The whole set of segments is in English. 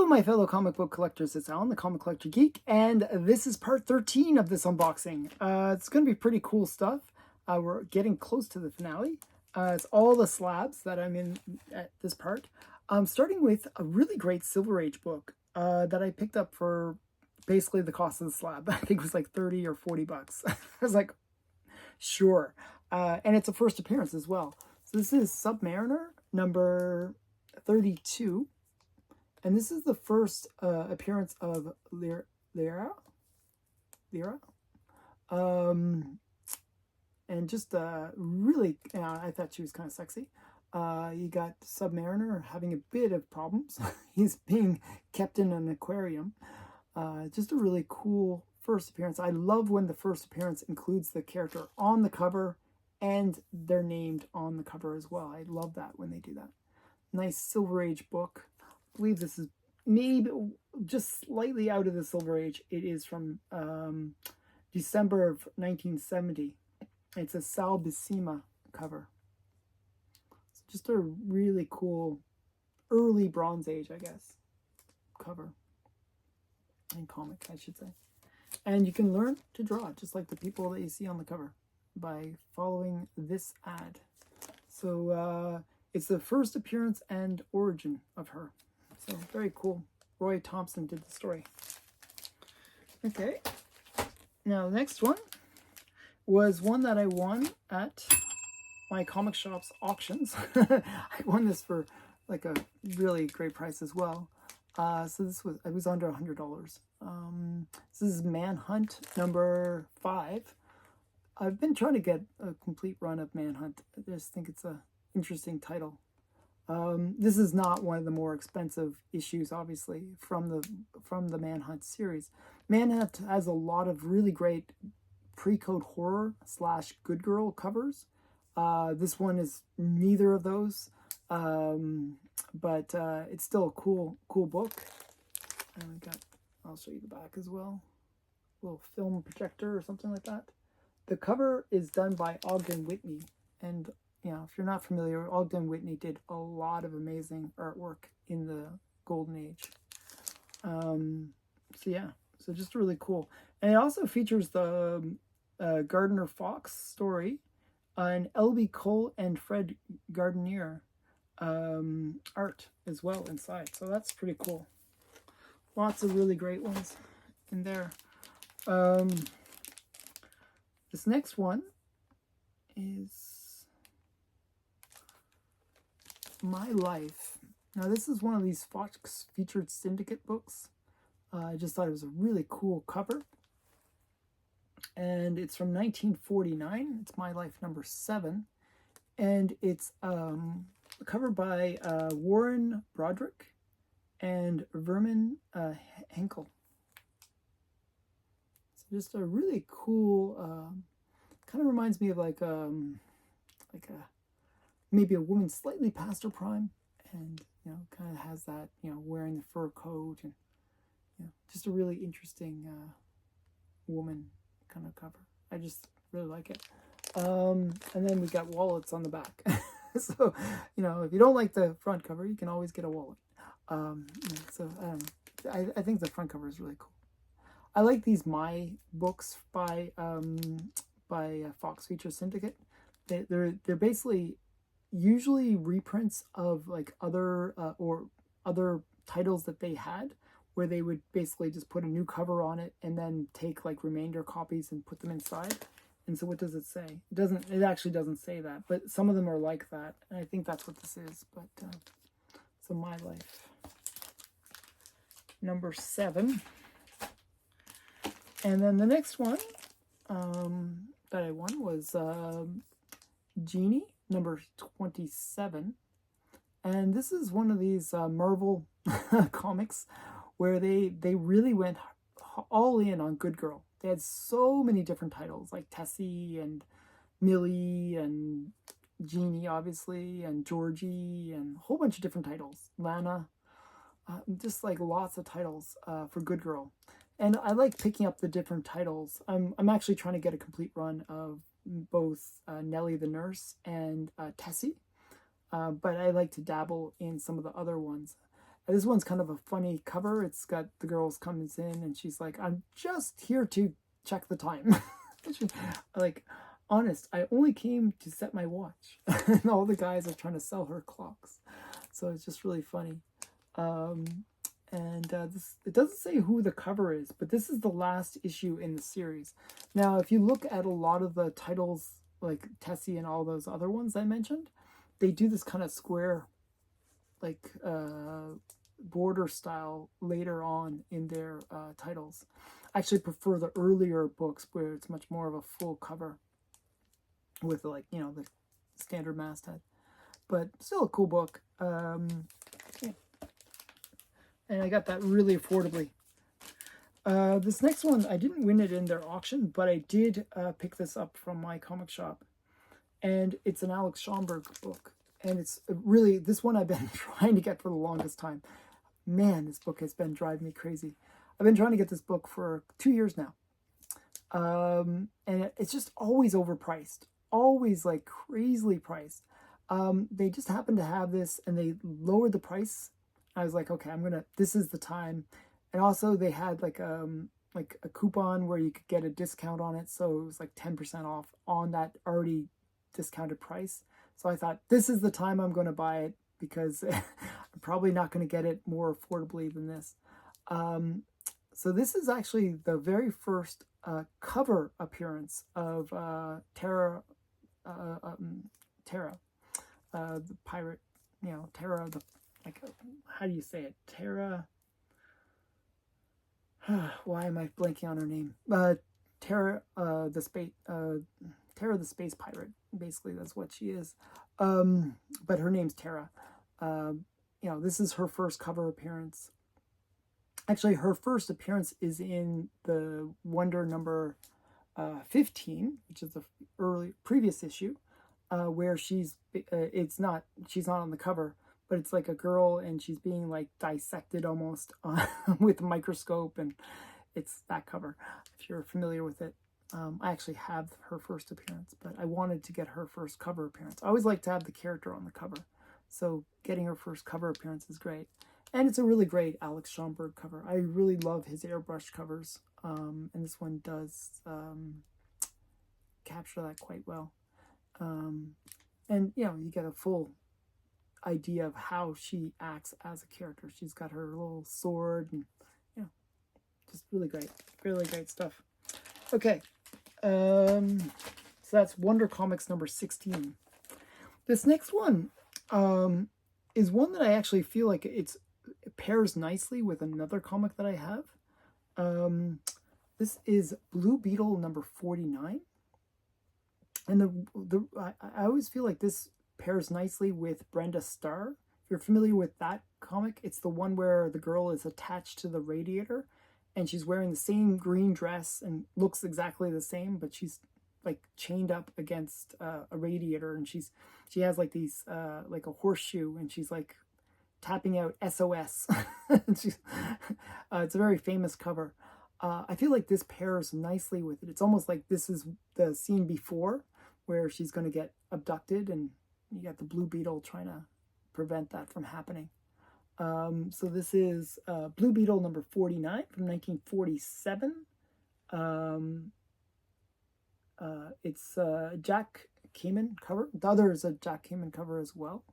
my fellow comic book collectors, it's Alan, the Comic Collector Geek, and this is part 13 of this unboxing. It's going to be pretty cool stuff. We're getting close to the finale. It's all the slabs that I'm in at this part. Starting with a really great Silver Age book that I picked up for basically the cost of the slab. I think it was like 30 or 40 bucks. I was like, sure. And it's a first appearance as well. So this is Submariner number 32. And this is the first appearance of Lyra. And just really, I thought she was kind of sexy. You got Submariner having a bit of problems. He's being kept in an aquarium. Just a really cool first appearance. I love when the first appearance includes the character on the cover and they're named on the cover as well. I love that when they do that. Nice Silver Age book. I believe this is maybe just slightly out of the Silver Age. It is from December of 1970. It's a Sal Buscema cover. It's just a really cool early Bronze Age, I guess, cover. And comic, I should say. And you can learn to draw just like the people that you see on the cover by following this ad. So it's the first appearance and origin of her. So very cool. Roy Thompson did the story. Okay. Now the next one was one that I won at my comic shop's auctions. I won this for like a really great price as well. So it was under $100. This is Manhunt number 5. I've been trying to get a complete run of Manhunt. I just think it's a interesting title. This is not one of the more expensive issues, obviously, from the Manhunt series. Manhunt has a lot of really great pre-code horror / good girl covers. This one is neither of those, but it's still a cool book. And I'll show you the back as well. A little film projector or something like that. The cover is done by Ogden Whitney, and if you're not familiar, Ogden Whitney did a lot of amazing artwork in the Golden Age. So just really cool. And it also features the Gardner Fox story, and L.B. Cole and Fred Gardner art as well inside. So that's pretty cool. Lots of really great ones in there. This next one is My Life. Now this is one of these Fox featured syndicate books. I just thought it was a really cool cover. And it's from 1949. It's My Life number 7. And it's covered by Warren Broderick and Vermin Henkel. So just a really cool, kind of reminds me of like maybe a woman slightly past her prime, and kind of has that wearing the fur coat, and just a really interesting woman kind of cover. I just really like it. And then we got wallets on the back. So if you don't like the front cover, you can always get a wallet. So I think the front cover is really cool. I like these My books by Fox Feature Syndicate. They're basically usually reprints of like other titles that they had, where they would basically just put a new cover on it and then take like remainder copies and put them inside. And so what does it say? It actually doesn't say that, but some of them are like that. And I think that's what this is. But so My Life number 7. And then the next one that I won was Genie number 27. And this is one of these Marvel comics where they really went all in on Good Girl. They had so many different titles, like Tessie and Millie and Jeannie, obviously, and Georgie, and a whole bunch of different titles. Lana, just like lots of titles for Good Girl. And I like picking up the different titles. I'm actually trying to get a complete run of both Nellie the Nurse and Tessie, but I like to dabble in some of the other ones. This one's kind of a funny cover. It's got the girls comes in and she's like, I'm just here to check the time. Like, honest, I only came to set my watch. And all the guys are trying to sell her clocks. So it's just really funny. It doesn't say who the cover is, but this is the last issue in the series. Now, if you look at a lot of the titles, like Tessie and all those other ones I mentioned, they do this kind of square, like, border style later on in their titles. I actually prefer the earlier books where it's much more of a full cover with, like, you know, the standard masthead. But still a cool book. Yeah. And I got that really affordably. This next one, I didn't win it in their auction, but I did pick this up from my comic shop. And it's an Alex Schomburg book. And it's really, this one I've been trying to get for the longest time. Man, this book has been driving me crazy. I've been trying to get this book for 2 years now. And it's just always overpriced. Always, like, crazily priced. They just happened to have this and they lowered the price. I was like, okay, this is the time. And also they had like a coupon where you could get a discount on it. So it was like 10% off on that already discounted price. So I thought, this is the time I'm going to buy it because I'm probably not going to get it more affordably than this. So this is actually the very first cover appearance of Terra, the pirate, you know, Terra, like, how do you say it? Terra, why am I blanking on her name? Terra, the space pirate. Basically, that's what she is. But her name's Terra. You know, this is her first cover appearance. Actually, her first appearance is in the Wonder number 15, which is the previous issue, where she's not on the cover, but it's like a girl and she's being like dissected almost with a microscope, and it's that cover, if you're familiar with it. I actually have her first appearance, but I wanted to get her first cover appearance. I always like to have the character on the cover, so getting her first cover appearance is great. And it's a really great Alex Schomburg cover. I really love his airbrush covers, and this one does capture that quite well. And, you know, you get a full idea of how she acts as a character. She's got her little sword, and, you know, just really great stuff. Okay, so that's Wonder Comics number 16. This next one is one that I actually feel like it pairs nicely with another comic that I have. This is Blue Beetle number 49. And I always feel like this pairs nicely with Brenda Starr. If you're familiar with that comic, it's the one where the girl is attached to the radiator and she's wearing the same green dress and looks exactly the same, but she's like chained up against a radiator, and she has like these like a horseshoe, and she's like tapping out SOS. It's a very famous cover. I feel like this pairs nicely with it. It's almost like this is the scene before where she's going to get abducted, and you got the Blue Beetle trying to prevent that from happening. So this is Blue Beetle number 49 from 1947. It's Jack Kamen cover. The other is a Jack Kamen cover as well.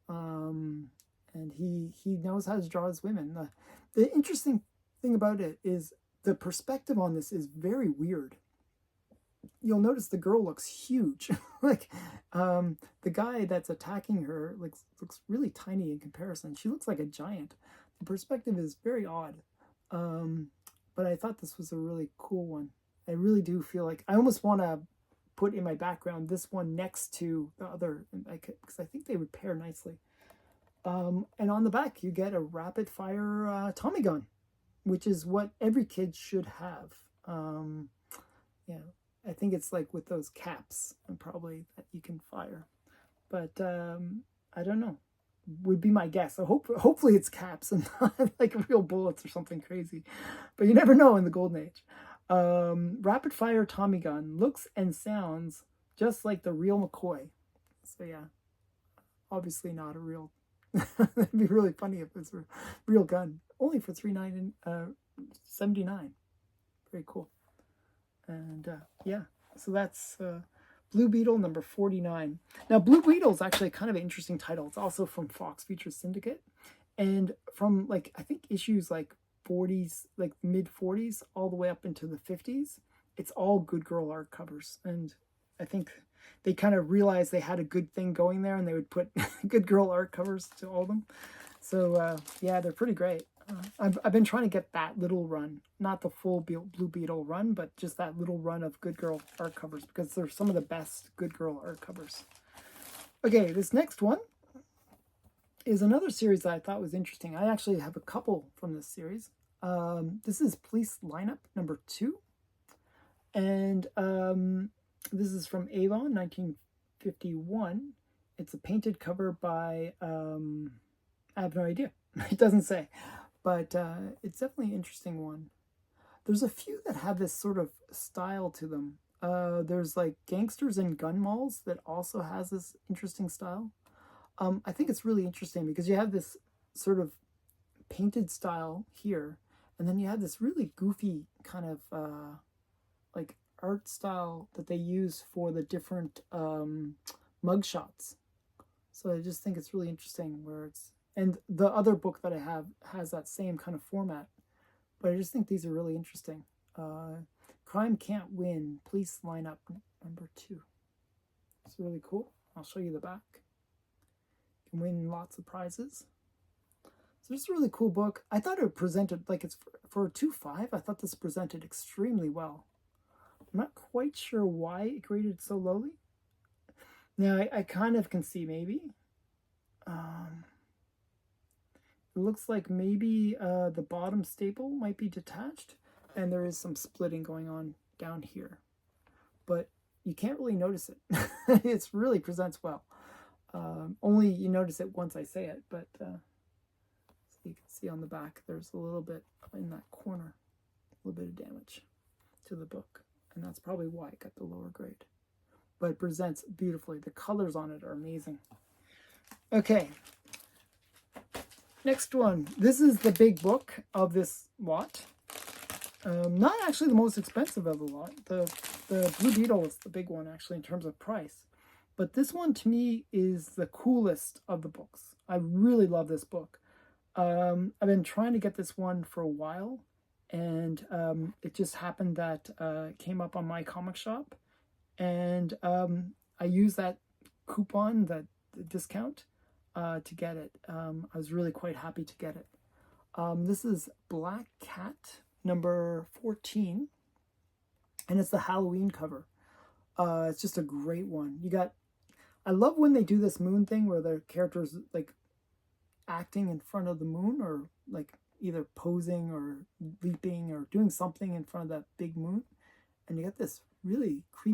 And he knows how to draw his women. The interesting thing about it is the perspective on this is very weird. You'll notice the girl looks huge. Like, the guy that's attacking her looks really tiny in comparison. She looks like a giant. The perspective is very odd. But I thought this was a really cool one. I really do feel like I almost want to put in my background this one next to the other, because I think they would pair nicely. And on the back, you get a rapid fire Tommy gun, which is what every kid should have. Yeah, I think it's like with those caps and probably that you can fire, but I don't know. Would be my guess. So hopefully it's caps and not like real bullets or something crazy, but you never know in the golden age. Rapid fire Tommy gun looks and sounds just like the real McCoy. So yeah, obviously not a real That'd be really funny if it's a real gun. Only for $3.79. Very cool. And yeah, so that's Blue Beetle number 49. Now, Blue Beetle is actually kind of an interesting title. It's also from Fox Features Syndicate. And from, like, I think issues like 40s, like mid 40s, all the way up into the 50s, it's all Good Girl art covers. And I think they kind of realized they had a good thing going there, and they would put Good Girl art covers to all of them. So yeah, they're pretty great. I've been trying to get that little run, not the full Blue Beetle run, but just that little run of Good Girl art covers, because they're some of the best Good Girl art covers. Okay, this next one is another series that I thought was interesting. I actually have a couple from this series. This is Police Lineup number 2. And this is from Avon, 1951. It's a painted cover by, I have no idea. It doesn't say. But it's definitely an interesting one. There's a few that have this sort of style to them. There's like Gangsters in Gun Malls that also has this interesting style. I think it's really interesting because you have this sort of painted style here, and then you have this really goofy kind of like art style that they use for the different mug shots. So I just think it's really interesting where it's, and the other book that I have has that same kind of format, but I just think these are really interesting. Crime Can't Win, Police Lineup number 2. It's really cool. I'll show you the back. You can win lots of prizes. So it's a really cool book. I thought it presented, like, it's for a 2.5, I thought this presented extremely well. I'm not quite sure why it graded so lowly. Now, I kind of can see maybe. It looks like maybe the bottom staple might be detached, and there is some splitting going on down here. But you can't really notice it. It really presents well. Only you notice it once I say it, but so you can see on the back there's a little bit in that corner, a little bit of damage to the book, and that's probably why it got the lower grade. But it presents beautifully. The colors on it are amazing. Okay. Next one. This is the big book of this lot. Not actually the most expensive of the lot. The Blue Beetle is the big one, actually, in terms of price. But this one, to me, is the coolest of the books. I really love this book. I've been trying to get this one for a while, and it just happened that it came up on my comic shop, and I used that coupon, the discount, to get it. I was really quite happy to get it. This is Black Cat number 14, and it's the Halloween cover. It's just a great one. I love when they do this moon thing where the characters like acting in front of the moon, or like either posing or leaping or doing something in front of that big moon, and you get this really creepy